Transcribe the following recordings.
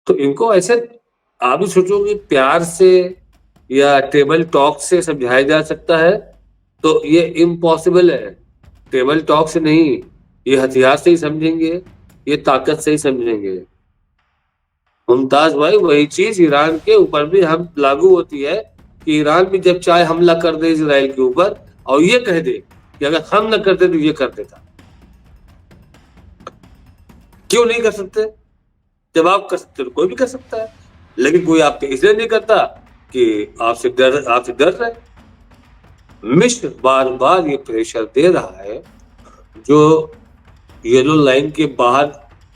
तो इनको ऐसे आप भी सोचो कि प्यार से या टेबल टॉक से समझाया जा सकता है, तो ये इम्पॉसिबल है। टेबल टॉक से नहीं, ये हथियार से ही समझेंगे, ये ताकत से ही समझेंगे। मुमताज भाई, वही चीज ईरान के ऊपर भी हम लागू होती है कि ईरान भी जब चाहे हमला कर दे इजराइल के ऊपर और ये कह दे कि अगर हम न करते तो ये कर देता। क्यों नहीं कर सकते? जब आप कर सकते हो तो कोई भी कर सकता है, लेकिन कोई आपके इसलिए नहीं करता कि आपसे डर रहे। मिस्र बार बार ये प्रेशर दे रहा है, जो येलो लाइन के बाहर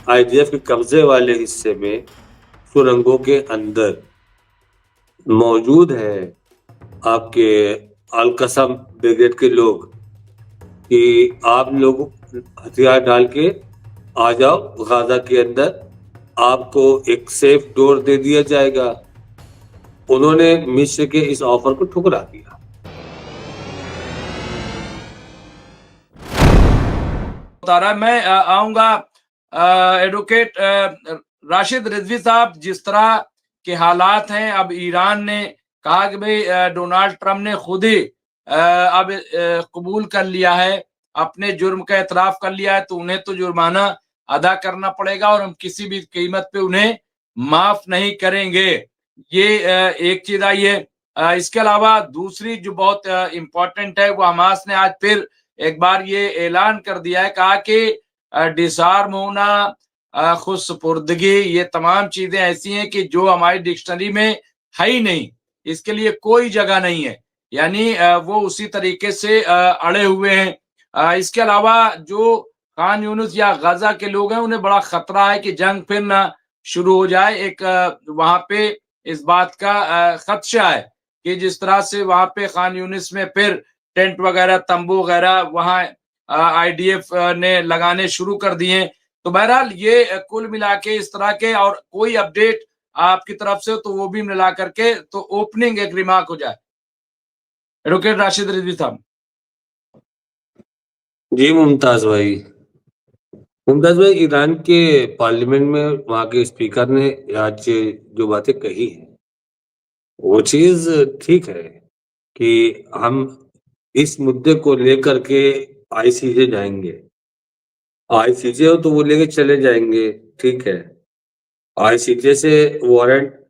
आईडीएफ के कब्जे वाले हिस्से में सुरंगों के अंदर मौजूद है आपके अलकसम ब्रिगेड के लोग, कि आप लोग हथियार डाल के आ जाओ गाजा के अंदर, आपको एक सेफ डोर दे दिया जाएगा। उन्होंने मिस्र के इस ऑफर को ठुकरा दिया। बता रहा है। मैं आऊंगा एडवोकेट राशिद रिजवी साहब। जिस तरह के हालात हैं, अब ईरान ने कहा कि भाई डोनाल्ड ट्रंप ने खुद ही अब कबूल कर लिया है, अपने जुर्म का एतराफ कर लिया है, तो उन्हें तो जुर्माना अदा करना पड़ेगा और हम किसी भी कीमत पे उन्हें माफ नहीं करेंगे। ये एक चीज आई है। इसके अलावा दूसरी जो बहुत इंपॉर्टेंट है, वो हमास ने आज फिर एक बार ये ऐलान कर दिया है, कहा कि डिसआर्म होना, खुद सुपुर्दगी, ये तमाम चीजें ऐसी हैं कि जो हमारी डिक्शनरी में है ही नहीं, इसके लिए कोई जगह नहीं है। यानी वो उसी तरीके से अड़े हुए हैं। इसके अलावा जो खान यूनुस या गाजा के लोग हैं, उन्हें बड़ा खतरा है कि जंग फिर ना शुरू हो जाए। एक वहां पे इस बात का खदशा है कि जिस तरह से वहां पे खान यूनिस में फिर टेंट वगैरह, तंबू वगैरह वहां आईडीएफ ने लगाने शुरू कर दिए। तो बहरहाल ये कुल मिला के इस तरह के, और कोई अपडेट आपकी तरफ से तो वो भी मिला करके तो ओपनिंग एक रिमार्क हो जाए। एडवोकेट राशिद रिजवी साहब। जी मुमताज भाई, ईरान के पार्लियामेंट में वहां के स्पीकर ने आज जो बातें कही हैं, वो चीज ठीक है कि हम इस मुद्दे को लेकर के आईसीजे जाएंगे। आईसीजे हो तो वो लेके चले जाएंगे, ठीक है। आईसीजे से वारंट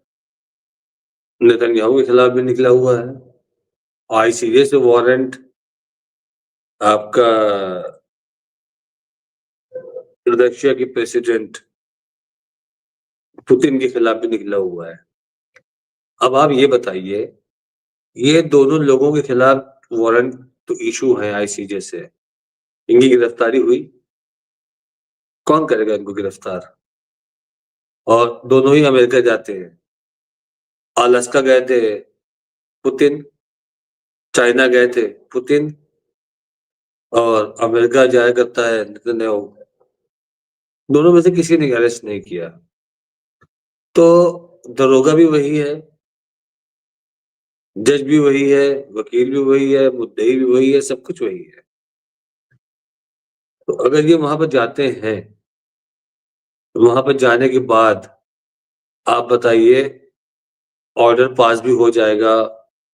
नेतन्याहू के खिलाफ भी निकला हुआ है। आईसीजे से वारंट आपका रशिया की प्रेसिडेंट पुतिन के खिलाफ भी निकला हुआ है। अब आप ये बताइए, ये दोनों लोगों के खिलाफ वारंट तो इशू है आईसीजे से, इनकी गिरफ्तारी हुई? कौन करेगा इनको गिरफ्तार? और दोनों ही अमेरिका जाते हैं। अलास्का गए थे पुतिन, चाइना गए थे पुतिन, और अमेरिका जाया करता है नेतन्याहू। दोनों में से किसी ने अरेस्ट नहीं किया। तो दरोगा भी वही है, जज भी वही है, वकील भी वही है, मुद्दई भी वही है, सब कुछ वही है। तो अगर ये वहां पर जाते हैं, वहां पर जाने के बाद आप बताइए, ऑर्डर पास भी हो जाएगा,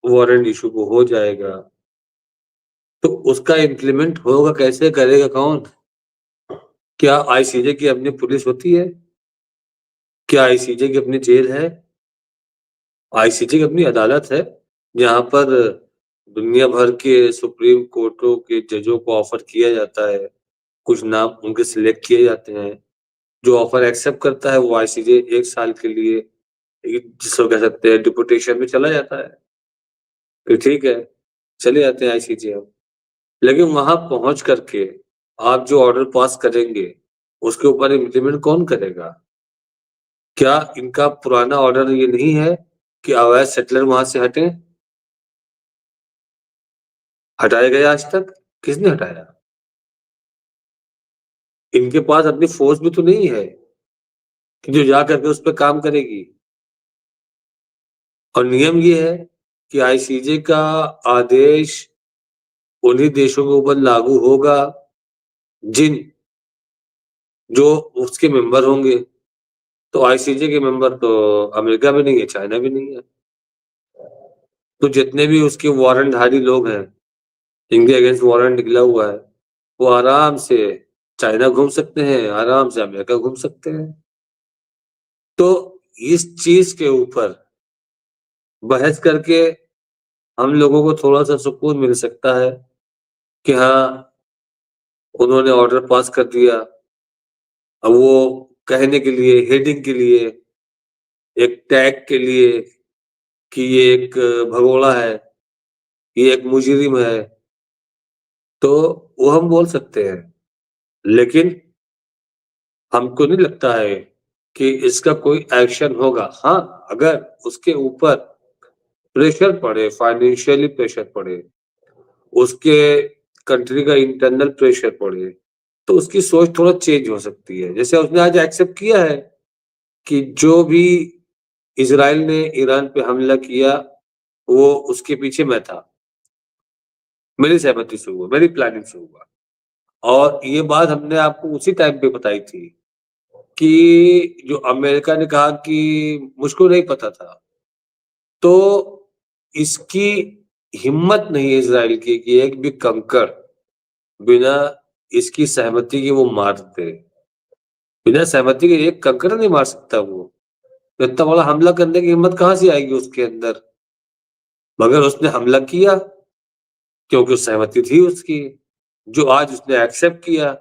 वारंट इशू भी हो जाएगा, तो उसका इम्प्लीमेंट होगा कैसे, करेगा कौन? क्या आईसीजे की अपनी पुलिस होती है? क्या आईसीजे की अपनी जेल है? आईसीजे की अपनी अदालत है, जहां पर दुनिया भर के सुप्रीम कोर्टों के जजों को ऑफर किया जाता है, कुछ नाम उनके सिलेक्ट किए जाते हैं। जो ऑफर एक्सेप्ट करता है वो आईसीजे 1 साल के लिए जिसको कह सकते हैं डिपुटेशन में चला जाता है, फिर ठीक है, चले जाते हैं आईसीजे हम। लेकिन वहां पहुंच करके आप जो ऑर्डर पास करेंगे, उसके ऊपर इम्प्लीमेंट कौन करेगा? क्या इनका पुराना ऑर्डर ये नहीं है कि अवैध सेटलर वहां से हटें? हटाया गया आज तक? किसने हटाया? इनके पास अपनी फोर्स भी तो नहीं है कि जो जा करके उस पर काम करेगी। और नियम ये है कि आईसीजे का आदेश उन्हीं देशों के ऊपर लागू होगा जिन जो उसके मेंबर होंगे। तो आईसीजे के मेंबर तो अमेरिका भी नहीं है, चाइना भी नहीं है। तो जितने भी उसके वारंटधारी लोग हैं, इनके अगेंस्ट वारंट निकला हुआ है, वो आराम से चाइना घूम सकते हैं, आराम से अमेरिका घूम सकते हैं। तो इस चीज के ऊपर बहस करके हम लोगों को थोड़ा-सा सुकून मिल सकता है कि हाँ, उन्होंने ऑर्डर पास कर दिया। अब वो कहने के लिए, हेडिंग के लिए, एक टैग के लिए कि ये एक भगोड़ा है, ये एक मुजरिम है, तो वो हम बोल सकते हैं। लेकिन हमको नहीं लगता है कि इसका कोई एक्शन होगा। हाँ, अगर उसके ऊपर प्रेशर पड़े, फाइनेंशियली प्रेशर पड़े, उसके कंट्री का इंटरनल प्रेशर पड़े, तो उसकी सोच थोड़ा चेंज हो सकती है। जैसे उसने आज एक्सेप्ट किया है कि जो भी इज़राइल ने ईरान पे हमला किया, वो उसके पीछे मैं था। मेरी सहमति से हुआ, मेरी प्लानिंग से हुआ। और ये बात हमने आपको उसी टाइम पे बताई थी कि जो अमेरिका ने कहा कि मुझको नहीं पता था। तो इसकी हिम्मत नहीं है इज़राइल की कि एक भी कंकड़ बिना इसकी सहमति के वो मार दे। बिना सहमति के एक कंकड़ नहीं मार सकता वो। तो इतना बड़ा हमला करने की हिम्मत कहाँ से आएगी उसके अंदर? मगर उसने हमला किया क्योंकि सहमति थी उसकी, जो आज उसने एक्सेप्ट किया।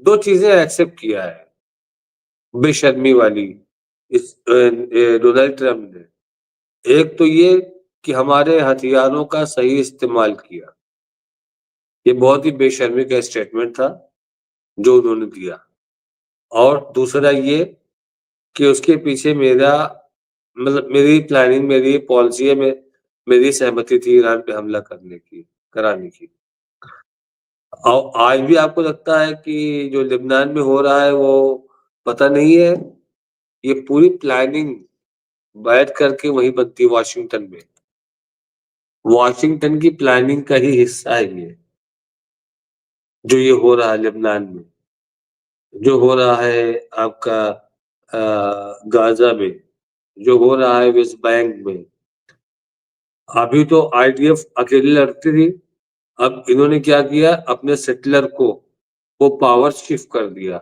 2 चीज़ें एक्सेप्ट किया है, बेशर्मी वाली डोनाल्ड ट्रम्प ने। एक तो ये कि हमारे हथियारों का सही इस्तेमाल किया। ये बहुत ही बेशर्मी का स्टेटमेंट था, जो उन्होंने दिया। और दूसरा ये कि उसके पीछे मेरा मतलब मेरी प्लानिंग, मेरी पॉलिसी है, मेरी सहमति थी ईरान पे हमला कराने की। आज भी आपको लगता है कि जो लेबनान में हो रहा है वो पता नहीं है? ये पूरी प्लानिंग बैठ करके वहीं बनती है वाशिंगटन में। वाशिंगटन की प्लानिंग का ही हिस्सा है ये, जो ये हो रहा है लेबनान में, जो हो रहा है आपका गाज़ा में, जो हो रहा है वेस्ट बैंक में। अभी तो आईडीएफ अकेली लड़ती थी, अब इन्होंने क्या किया अपने सेटलर को वो पावर शिफ्ट कर दिया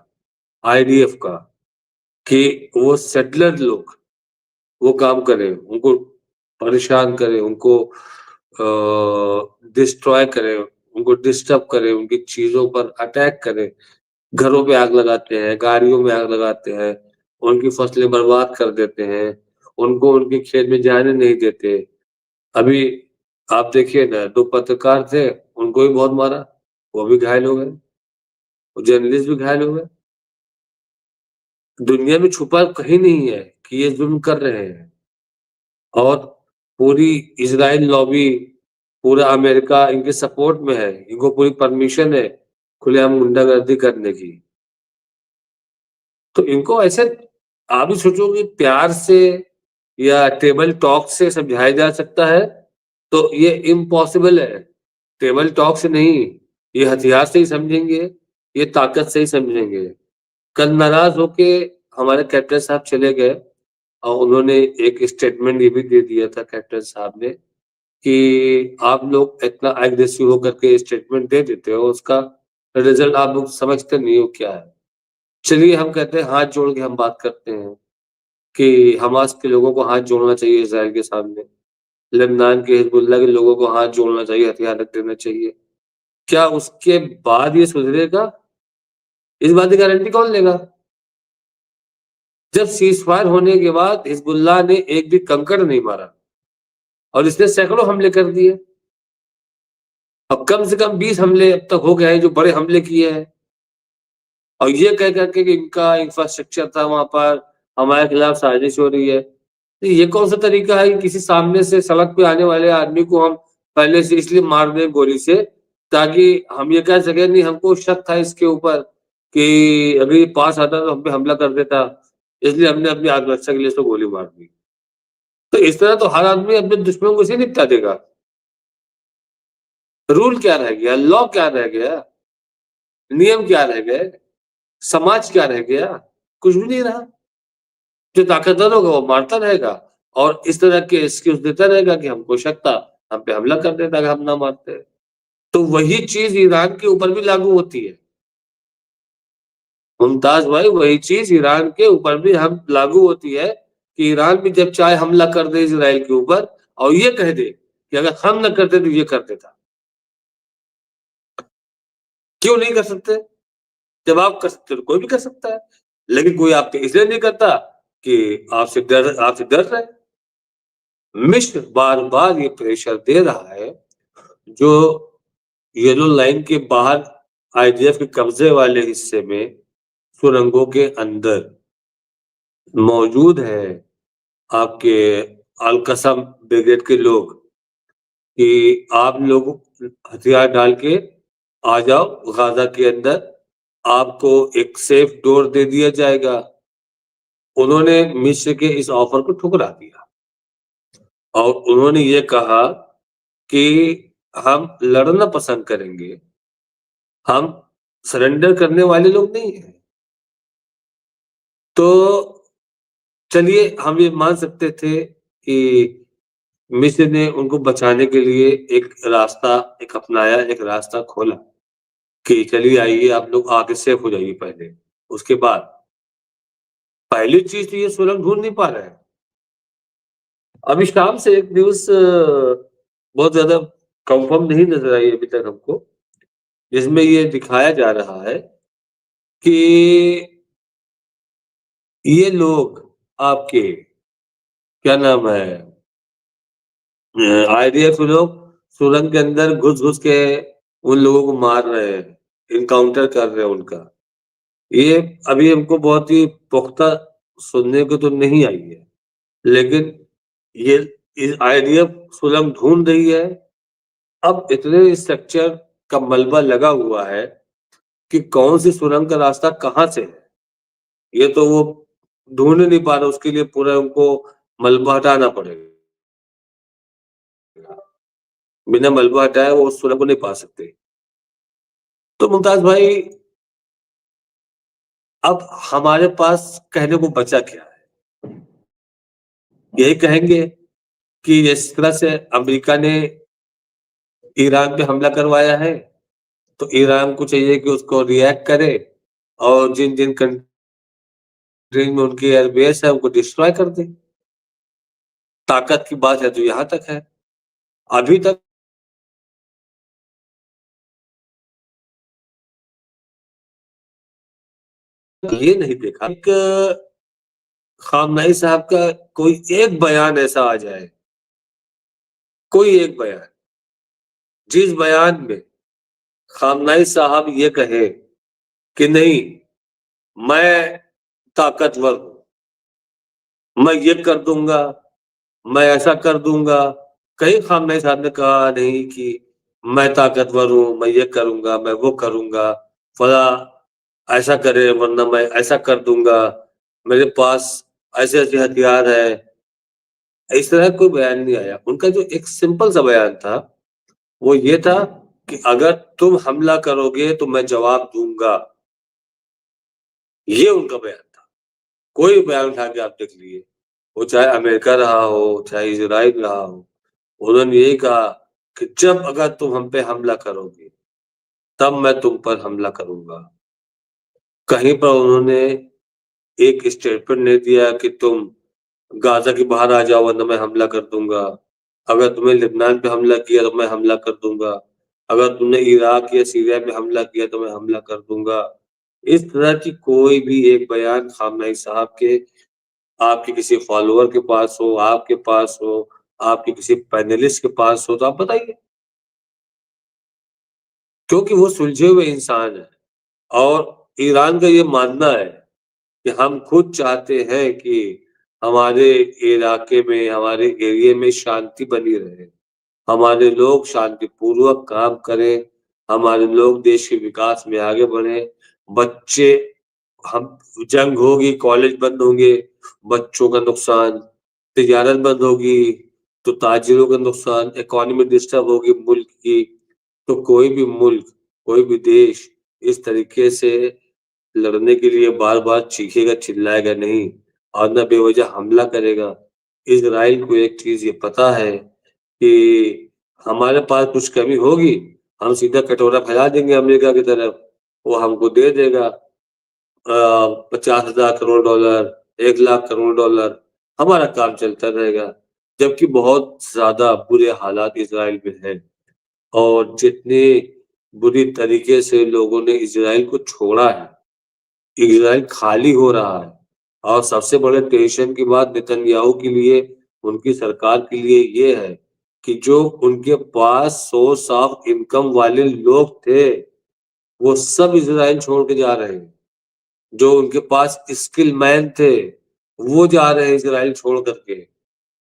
आईडीएफ का कि वो सेटलर लोग वो काम करें, उनको परेशान करें, उनको डिस्ट्रॉय करें, उनको डिस्टर्ब करें, उनकी चीज़ों पर अटैक करें। घरों पे आग लगाते हैं, गाड़ियों में आग लगाते हैं, उनकी फसलें बर्बाद कर देते हैं, उनको उनके खेत में जाने नहीं देते। अभी आप देखिए ना 2 पत्रकार थे, उनको भी बहुत मारा, वो भी घायल हो गए, वो जर्नलिस्ट भी घायल हो गए। दुनिया में छुपा कहीं नहीं है कि ये ज़ुल्म कर रहे हैं। और पूरी इज़राइल लॉबी, पूरा अमेरिका इनके सपोर्ट में है, इनको पूरी परमिशन है खुलेआम गुंडागर्दी करने की। तो इनको ऐसे आप भी सोचो कि प्यार से या टेबल टॉक से समझाया जा सकता है, तो ये इम्पॉसिबल है। टेबल टॉक से नहीं, ये हथियार से ही समझेंगे, ये ताकत से ही समझेंगे। कल नाराज़ होके हमारे कैप्टन साहब चले गए और उन्होंने एक स्टेटमेंट ये भी दे दिया था कैप्टन साहब ने कि आप लोग इतना एग्रेसिव होकर के स्टेटमेंट दे देते हो, उसका रिज़ल्ट आप लोग समझते नहीं हो क्या है। चलिए हम कहते हैं हाथ जोड़ के हम बात करते हैं कि हमास के लोगों को हाथ जोड़ना चाहिए इज़राइल के सामने, लेबनान के हिज़्बुल्लाह के लोगों को हाथ जोड़ना चाहिए, हथियार रख देना चाहिए। क्या उसके बाद ये सुधरेगा? इस बात की गारंटी कौन लेगा? जब सीज़फायर होने के बाद हिज़्बुल्लाह ने एक भी कंकड़ नहीं मारा और इसने सैकड़ों हमले कर दिए। अब कम से कम 20 हमले अब तक हो गए हैं जो बड़े हमले किए हैं। और ये कह कर के कि इनका इंफ्रास्ट्रक्चर था वहाँ पर, हमारे खिलाफ साजिश हो रही है। तो ये कौन-सा तरीका है कि किसी सामने से सड़क पे आने वाले आदमी को हम पहले से इसलिए मार दें गोली से, ताकि हम ये कह सकें नहीं हमको शक था इसके ऊपर कि अगर ये पास आता तो हम पे हमला कर देता, इसलिए हमने अपनी आत्मरक्षा के लिए इसको गोली मार दी। तो इस तरह तो हर आदमी अपने दुश्मन को ऐसे ही निपटा देगा। रूल क्या रह गया? लॉ क्या रह गया? नियम क्या रह गए? समाज क्या रह गया? कुछ भी नहीं रहा। जो ताकतवर होगा वो मारता रहेगा और इस तरह के एक्सक्यूज़ देता रहेगा कि हमको शक था, हम पे हमला कर देता अगर हम ना मारते। तो वही चीज़ ईरान के ऊपर भी लागू होती है। मुमताज़ भाई, वही चीज़ ईरान के ऊपर भी हम लागू होती है कि ईरान भी जब चाहे हमला कर दे इज़राइल के ऊपर और ये कह दे कि अगर हम ना करते तो ये कर देता। क्यों नहीं कर सकते? जब आप कर सकते हो तो कोई भी कर सकता है। लेकिन कोई आपसे इसलिए नहीं करता कि आपसे डर रहा है। मिस्र बार-बार ये प्रेशर दे रहा है, जो येलो लाइन के बाहर आईडीएफ के कब्ज़े वाले हिस्से में सुरंगों के अंदर मौजूद है आपके अल-कसम ब्रिगेड के लोग कि आप लोग हथियार डाल के आ जाओ गाज़ा के अंदर, आपको एक सेफ डोर दे दिया जाएगा। उन्होंने मिस्र के इस ऑफ़र को ठुकरा दिया और उन्होंने ये कहा कि हम लड़ना पसंद करेंगे, हम सरेंडर करने वाले लोग नहीं हैं। तो चलिए हम ये मान सकते थे कि मिस्र ने उनको बचाने के लिए एक अपनाया, एक रास्ता खोला कि चलिए आइए आप लोग आके सेफ हो जाइए पहले। उसके बाद पहली चीज़ तो ये सुरंग ढूँढ नहीं पा रहे हैं। अभी शाम से एक न्यूज़ बहुत ज़्यादा कन्फर्म नहीं नज़र आई अभी तक हमको, जिसमें ये दिखाया जा रहा है कि ये लोग आपके क्या नाम है आईडीएफ लोग सुरंग के अंदर घुस-घुस के उन लोगों को मार रहे हैं, एनकाउंटर कर रहे हैं उनका। ये अभी हमको बहुत ही पुख्ता सुनने को तो नहीं आई है, लेकिन ये आईडीएफ सुरंग ढूँढ रही है। अब इतने स्ट्रक्चर का मलबा लगा हुआ है कि कौन-सी सुरंग का रास्ता कहाँ से है, ये तो वो ढूँढ ही नहीं पा रहे, उसके लिए पूरा उनको मलबा हटाना पड़ेगा। बिना मलबा हटाए वो उस सुरंग को नहीं पा सकते। तो मुमताज़ भाई, अब हमारे पास कहने को बचा क्या है? यही कहेंगे कि जिस तरह से अमेरिका ने ईरान पे हमला करवाया है, तो ईरान को चाहिए कि उसको रिएक्ट करे और जिन-जिन कंट्रीज़ में उनकी एयरबेस है, उनको डिस्ट्रॉय कर दे। ताकत की बात है तो यहाँ तक है। अभी तक ये नहीं देखा एक खामनेई साहब का कोई एक बयान ऐसा आ जाए, कोई एक बयान, जिस बयान में खामनेई साहब ये कहे कि नहीं, मैं ताकतवर हूँ, मैं ये कर दूँगा, मैं ऐसा कर दूँगा। कहीं खामनेई साहब ने कहा नहीं कि मैं ताकतवर हूँ, मैं ये करूँगा, मैं वो करूँगा, फलाँ ऐसा करे वरना मैं ऐसा कर दूँगा, मेरे पास ऐसे-ऐसे हथियार हैं। इस तरह कोई बयान नहीं आया। उनका जो एक सिंपल सा बयान था, वो ये था कि अगर तुम हमला करोगे तो मैं जवाब दूँगा। ये उनका बयान था। कोई बयान उठा के आप देख लीजिए, वो चाहे अमेरिका रहा हो, चाहे इज़राइल रहा हो, उन्होंने यही कहा कि जब अगर तुम हम पे हमला करोगे, तब मैं तुम पर हमला करूँगा। कहीं पर उन्होंने एक स्टेटमेंट नहीं दिया कि तुम गाज़ा के बाहर आ जाओ वरना मैं हमला कर दूँगा। अगर तुमने लेबनान पे हमला किया तो मैं हमला कर दूँगा। अगर तुमने इराक या सीरिया पे हमला किया तो मैं हमला कर दूँगा। इस तरह की कोई भी एक बयान खामनेई साहब के आपके किसी फॉलोवर के पास हो, आपके पास हो, आपके किसी पैनलिस्ट के पास हो तो आप बताइए। क्योंकि वो सुलझे हुए इंसान हैं और ईरान का ये मानना है कि हम खुद चाहते हैं कि हमारे इलाके में, हमारे एरिये में शांति बनी रहे। हमारे लोग शांतिपूर्वक काम करें, हमारे लोग देश के विकास में आगे बढ़ें, बच्चे हम जंग होगी, कॉलेज बंद होंगे, बच्चों का नुकसान, तिजारत बंद होगी, तो ताजिरों का नुकसान, इकॉनमी डिस्टर्ब होगी मुल्क की, तो कोई भी मुल्क, कोई भी देश इस तरीके से लड़ने के लिए बार-बार चीखेगा, चिल्लाएगा नहीं और ना बेवजह हमला करेगा। इज़राइल को एक चीज़ ये पता है कि हमारे पास कुछ कमी होगी, हम सीधा कटोरा फैला देंगे अमेरिका की तरफ, वो हमको दे देगा 50,000 करोड़ डॉलर, 1 लाख करोड़ डॉलर, हमारा काम चलता रहेगा। जबकि बहुत ज़्यादा बुरे हालात इज़राइल में हैं और जितने बुरी तरीके से लोगों ने इज़राइल को छोड़ा है, इज़राइल खाली हो रहा है और सबसे बड़े टेंशन की बात नेतन्याहू के लिए, उनकी सरकार के लिए ये है कि जो उनके पास सोर्स ऑफ इनकम वाले लोग थे, वो सब इज़राइल छोड़ के जा रहे हैं। जो उनके पास स्किल मैन थे, वो जा रहे हैं इज़राइल छोड़ कर के।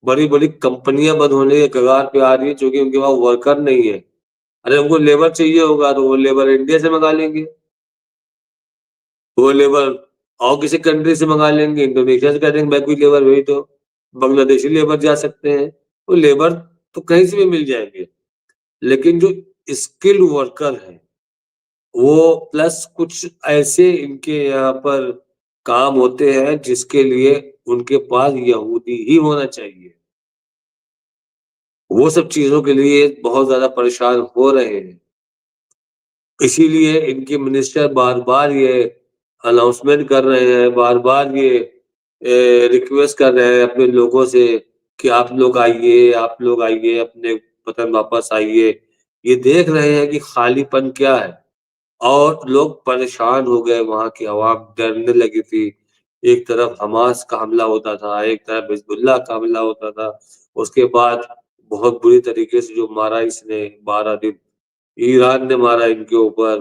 बड़ी-बड़ी कंपनियाँ बंद होने के कगार पे आ रही है क्योंकि उनके पास वर्कर नहीं है। अरे उनको लेबर चाहिए होगा तो वो लेबर इंडिया से मंगा लेंगे। वो लेबर और किसी कंट्री से मंगा लेंगे, इंडोनेशिया से कह देंगे भाई कोई लेबर भेज दो, बांग्लादेशी लेबर जा सकते हैं। वो लेबर तो कहीं से भी मिल जाएँगे, लेकिन जो स्किल्ड वर्कर हैं, वो प्लस कुछ ऐसे इनके यहाँ पर काम होते हैं जिसके लिए उनके पास यहूदी ही होना चाहिए। वो सब चीज़ों के लिए बहुत ज़्यादा परेशान हो रहे हैं। इसीलिए इनके मिनिस्टर बार-बार ये अनाउंसमेंट कर रहे हैं, बार-बार ये रिक्वेस्ट कर रहे हैं अपने लोगों से कि आप लोग आइए, अपने वतन वापस आइए। ये देख रहे हैं कि खालीपन क्या है और लोग परेशान हो गए, वहाँ की अवाम डरने लगी थी। एक तरफ हमास का हमला होता था, एक तरफ हिज़्बुल्लाह का हमला होता था। उसके बाद बहुत बुरी तरीके से जो मारा इसने 12 दिन ईरान ने मारा इनके ऊपर,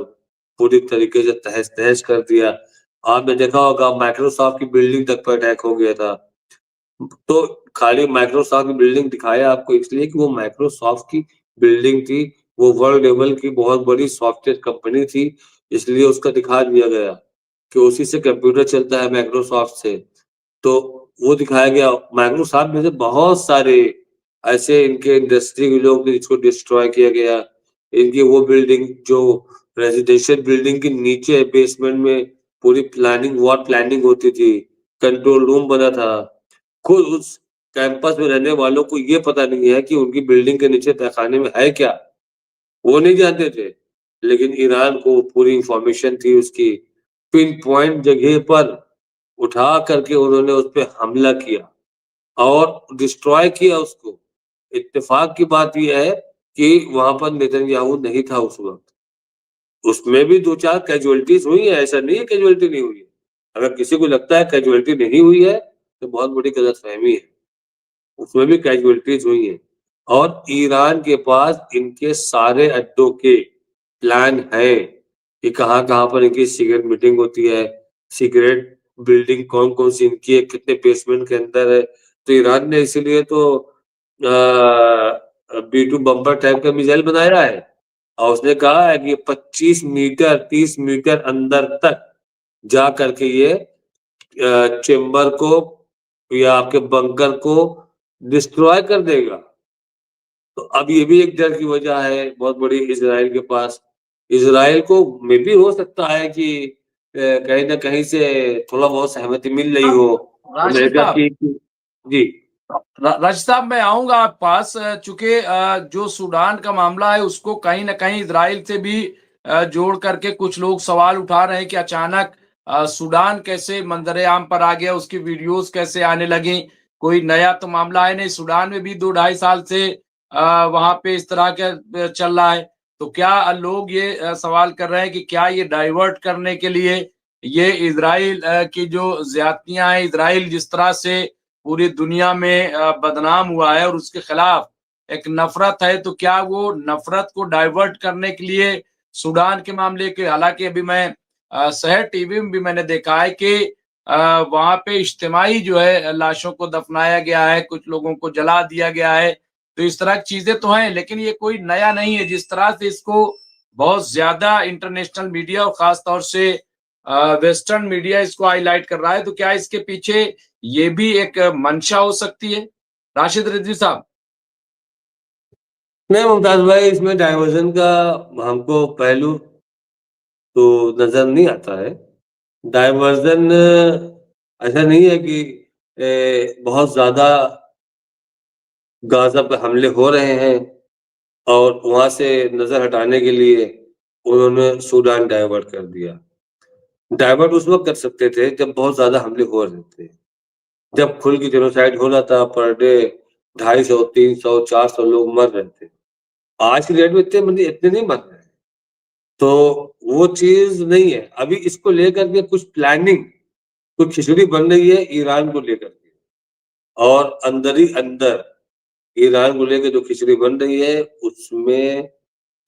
पूरी तरीके से तहस-नहस कर दिया। आपने देखा होगा माइक्रोसॉफ्ट की बिल्डिंग तक पे अटैक हो गया था। तो खाली माइक्रोसॉफ्ट की बिल्डिंग दिखाया आपको इसलिए कि वो माइक्रोसॉफ्ट की बिल्डिंग थी, वो वर्ल्ड लेवल की बहुत बड़ी सॉफ्टवेयर कंपनी थी, इसलिए उसका दिखा दिया गया कि उसी से कंप्यूटर चलता है माइक्रोसॉफ्ट से। तो वो दिखाया गया माइक्रोसॉफ्ट में से बहुत सारे ऐसे इनके इंडस्ट्री के लोग थे जिसको डिस्ट्रॉय किया गया। इनकी वो बिल्डिंग जो रेज़िडेंशियल बिल्डिंग के नीचे बेसमेंट में पूरी प्लानिंग वॉर प्लानिंग होती थी, कंट्रोल रूम बना था। खुद उस कैंपस में रहने वालों को ये पता नहीं है कि उनकी बिल्डिंग के नीचे तहखाने में है क्या? वो नहीं जानते थे। लेकिन ईरान को पूरी इन्फॉर्मेशन थी उसकी, पिन पॉइंट जगह पर उठा करके उन्होंने उस पे हमला किया और डिस्ट्रॉय किया उसको। इत्तेफ़ाक की बात ये है कि वहाँ पर नेतन्याहू नहीं था उस वक़्त। उसमें भी 2-4 कैज़ुअल्टीज़ हुई हैं, ऐसा नहीं है कैज़ुअल्टी नहीं हुई है। अगर किसी को लगता है कैज़ुअल्टी नहीं हुई है, तो बहुत बड़ी गलतफ़हमी है। उसमें भी कैज़ुअल्टीज़ हुई हैं और ईरान के पास इनके सारे अड्डों के प्लान हैं कि कहाँ-कहाँ पर इनकी सीक्रेट मीटिंग होती है, सीक्रेट बिल्डिंग कौन-कौन सी इनकी है, कितने बेसमेंट के अंदर है। तो ईरान ने इसीलिए तो B-2 बम्पर टाइप का मिसाइल बनाया है और उसने कहा है कि 25 मीटर, 30 मीटर अंदर तक जा कर के ये चेंबर को या आपके बंकर को डिस्ट्रॉय कर देगा। तो अब ये भी एक डर की वजह है बहुत बड़ी इज़राइल के पास। इज़राइल को मेबी हो सकता है कि कहीं न कहीं से थोड़ा बहुत सहमति मिल रही हो राशिद अमेरिका साहब की जी। राशिद साहब मैं आऊंगा आप पास चूंकि जो सूडान का मामला है उसको कहीं ना कहीं इजराइल से भी जोड़ करके कुछ लोग सवाल उठा रहे हैं कि अचानक सूडान कैसे मंजरेआम पर आ गया, उसकी वीडियोस कैसे आने लगी। कोई नया तो मामला है नहीं, सूडान में भी 2-2.5 साल से वहां पे इस तरह का चल रहा है। तो क्या लोग ये सवाल कर रहे हैं कि क्या ये डाइवर्ट करने के लिए ये इजराइल की जो ज्यादतियां हैं, इजराइल जिस तरह से पूरी दुनिया में बदनाम हुआ है और उसके खिलाफ एक नफरत है, तो क्या वो नफरत को डाइवर्ट करने के लिए सूडान के मामले के, हालांकि अभी मैं शहर टीवी में भी मैंने देखा है कि वहां पे इज्तिमाई जो है लाशों को दफनाया गया है, कुछ लोगों को जला दिया गया है। तो इस तरह की चीजें तो हैं, लेकिन ये कोई नया नहीं है। जिस तरह से इसको बहुत ज्यादा इंटरनेशनल मीडिया और खास तौर से वेस्टर्न मीडिया इसको हाईलाइट कर रहा है, तो क्या इसके पीछे ये भी एक मंशा हो सकती है राशिद रिजवी साहब? नहीं मुमताज़ भाई इसमें डाइवर्ज़न का हमको पहलू तो नज़र नहीं आता है। डाइवर्ज़न ऐसा नहीं है कि बहुत ज़्यादा गाज़ा पे हमले हो रहे हैं और वहाँ से नज़र हटाने के लिए उन्होंने सूडान डाइवर्ट कर दिया। डाइवर्ट उस वक़्त कर सकते थे जब बहुत ज़्यादा हमले हो रहे थे। जब खुल के जेनोसाइड हो रहा था, पर डे 250, 300, 400 लोग मर रहे थे। आज की डेट में इतने नहीं मर रहे हैं। तो वो चीज़ नहीं है। अभी इसको लेकर के कुछ प्लानिंग, कुछ खिचड़ी बन रही है ईरान को लेकर के और अंदर ही अंदर ईरान को लेके जो खिचड़ी बन रही है, उसमें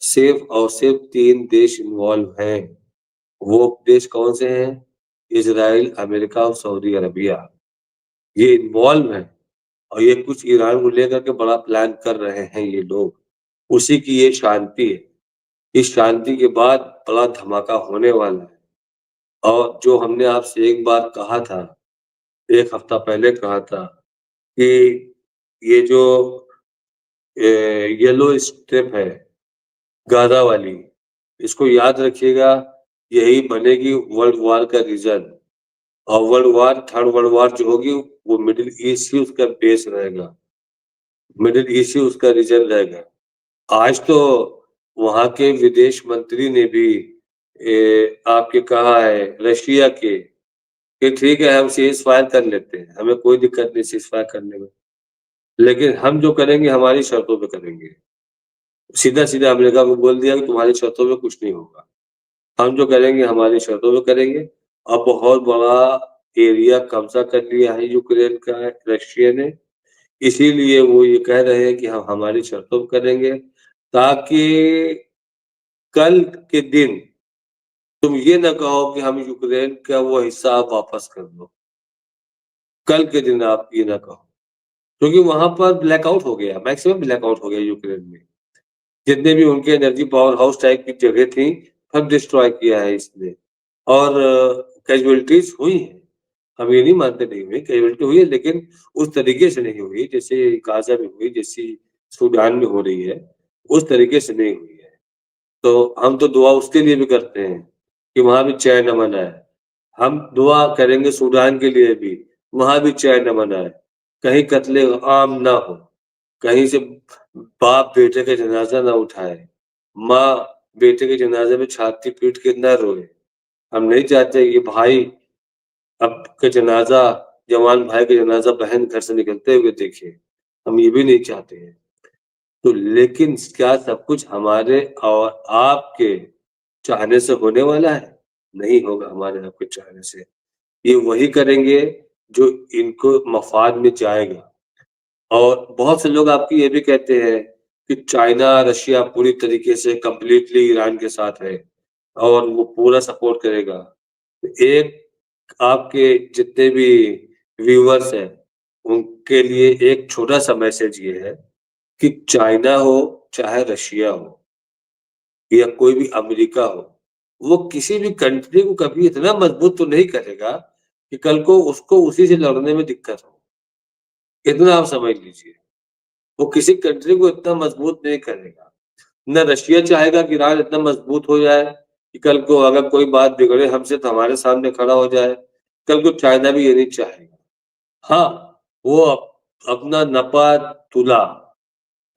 सिर्फ़ और सिर्फ़ 3 देश इन्वॉल्व हैं। वो देश कौन से हैं? इज़राइल, अमेरिका और सऊदी अरबिया। ये इन्वॉल्व हैं और ये कुछ ईरान को लेकर के बड़ा प्लान कर रहे हैं ये लोग। उसी की ये शांति है। इस शांति के बाद बड़ा धमाका होने वाला है और जो हमने आपसे एक बार कहा था, 1 हफ्ता पहले कहा था कि ये जो येलो स्ट्रिप है, गाज़ा वाली, इसको याद रखिएगा, यही बनेगी वर्ल्ड वॉर का रीज़न और थर्ड वर्ल्ड वॉर जो होगी, वो मिडल ईस्ट ही उसका बेस रहेगा। मिडल ईस्ट ही उसका रीज़न रहेगा। आज तो वहाँ के विदेश मंत्री ने भी आपके कहा है रशिया के कि ठीक है हम सीज़फायर कर लेते हैं, हमें कोई दिक्कत नहीं सीज़फायर करने में। लेकिन हम जो करेंगे हमारी शर्तों पे करेंगे। सीधा-सीधा अमेरिका को बोल दिया कि तुम्हारी शर्तों पे कुछ नहीं होगा। हम जो करेंगे हमारी शर्तों पे करेंगे। अब बहुत बड़ा एरिया कब्ज़ा कर लिया है यूक्रेन का रशिया ने, इसीलिए वो ये कह रहे हैं कि हम हमारी शर्तों पे करेंगे ताकि कल के दिन तुम ये ना कहो कि हम यूक्रेन का वो हिस्सा आप वापस कर दो। कल के दिन आप ये ना कहो, क्योंकि वहाँ पर ब्लैकआउट हो गया, मैक्सिमम ब्लैकआउट हो गया यूक्रेन में। जितने भी उनके एनर्जी पावर हाउस टाइप की जगह थी, सब डिस्ट्रॉय किया है इसने और कैज़ुअल्टीज़ हुई हैं। हम ये नहीं मानते नहीं हुई, कैज़ुअल्टी हुई है लेकिन उस तरीके से नहीं हुई, जैसे गाज़ा में हुई, जैसी सूडान में हो रही है, उस तरीके से नहीं हुई है। तो हम तो दुआ उसके लिए भी करते हैं कि वहाँ भी चैन अमन आए। हम दुआ करेंगे सूडान के लिए भी, वहाँ भी चैन अमन आए, कहीं कत्ले आम ना हो, कहीं से बाप बेटे का जनाज़ा ना उठाए, माँ बेटे के जनाज़े में छाती पीट के ना रोए। हम नहीं चाहते कि भाई अब का जनाज़ा जवान भाई का जनाज़ा बहन घर से निकलते हुए देखे, हम ये भी नहीं चाहते हैं। तो लेकिन क्या सब कुछ हमारे और आपके चाहने से होने वाला है? नहीं होगा हमारे आपके चाहने से। ये वही करेंगे जो इनको मफ़ाद में जाएगा और बहुत से लोग आपकी ये भी कहते हैं कि चाइना, रशिया पूरी तरीके से कंप्लीटली ईरान के साथ है और वो पूरा सपोर्ट करेगा। एक आपके जितने भी व्यूअर्स हैं, उनके लिए एक छोटा-सा मैसेज ये है कि चाइना हो, चाहे रशिया हो या कोई भी अमेरिका हो, वो किसी भी कंट्री को कभी इतना मजबूत तो नहीं करेगा कि कल को उसको उसी से लड़ने में दिक्कत हो। इतना आप समझ लीजिए। वो किसी कंट्री को इतना मजबूत नहीं करेगा। ना रशिया चाहेगा कि ईरान इतना मजबूत हो जाए कि कल को अगर कोई बात बिगड़े हमसे तो हमारे सामने खड़ा हो जाए। कल को चाइना भी ये नहीं चाहेगा। हाँ, वो अपना नपा-तुला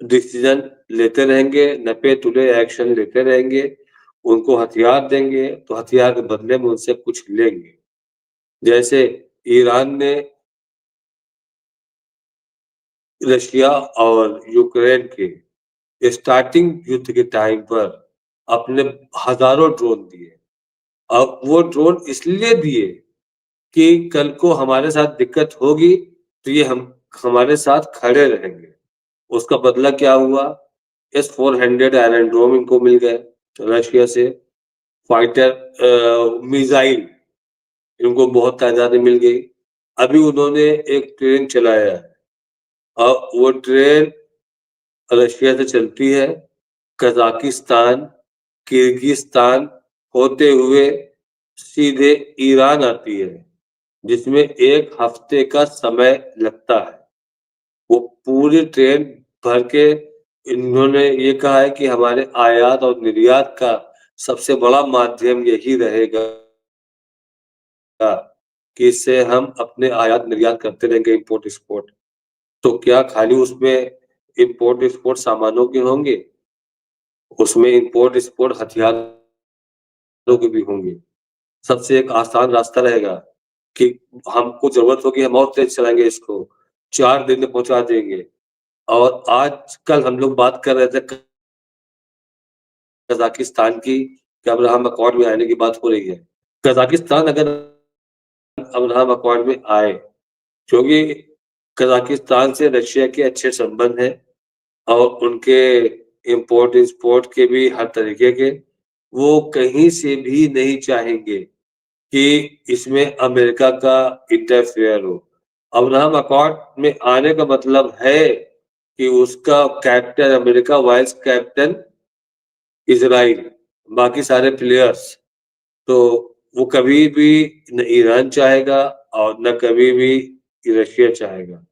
डिसीज़न लेते रहेंगे, नपे-तुले एक्शन लेते रहेंगे, उनको हथियार देंगे, तो हथियार के बदले में उनसे कुछ लेंगे। जैसे ईरान ने रशिया और यूक्रेन के स्टार्टिंग युद्ध के टाइम पर अपने हज़ारों ड्रोन दिए। अब वो ड्रोन इसलिए दिए कि कल को हमारे साथ दिक्कत होगी, तो ये हम हमारे साथ खड़े रहेंगे। उसका बदला क्या हुआ? एस-400 आयरन डोम इनको मिल गए रशिया से, फाइटर मिसाइल इनको बहुत तादाद में मिल गई। अभी उन्होंने एक ट्रेन चलाया है वो ट्रेन रशिया से चलती है, कज़ाकिस्तान, किर्गिस्तान होते हुए सीधे ईरान आती है, जिसमें 1 हफ्ते का समय लगता है। वो पूरी ट्रेन भर के इन्होंने ये कहा है कि हमारे आयात और निर्यात का सबसे बड़ा माध्यम यही रहेगा कि इससे हम अपने आयात-निर्यात करते रहेंगे, इम्पोर्ट-एक्सपोर्ट। तो क्या खाली उसमें इम्पोर्ट-एक्सपोर्ट सामानों के होंगे? उसमें इम्पोर्ट-एक्सपोर्ट हथियारों के भी होंगे। सबसे एक आसान रास्ता रहेगा कि हमको ज़रूरत होगी, हम और तेज़ चलाएँगे इसको, 4 दिन में पहुँचा देंगे। और आजकल हम लोग बात कर रहे थे कज़ाकिस्तान की, कि अब्राहम अकॉर्ड में आने की बात हो रही है। कज़ाकिस्तान अगर अब्राहम अकॉर्ड में आए, क्योंकि कज़ाकिस्तान से रशिया के अच्छे संबंध हैं और उनके इम्पोर्ट-एक्सपोर्ट के भी हर तरीके के, वो कहीं से भी नहीं चाहेंगे कि इसमें अमेरिका का इंटरफेयर हो। अब्राहम अकॉर्ड में आने का मतलब है कि उसका captain America, vice captain Israel, बाकी सारे प्लेयर्स। तो वो कभी भी न ईरान चाहेगा और न कभी भी रशिया चाहेगा।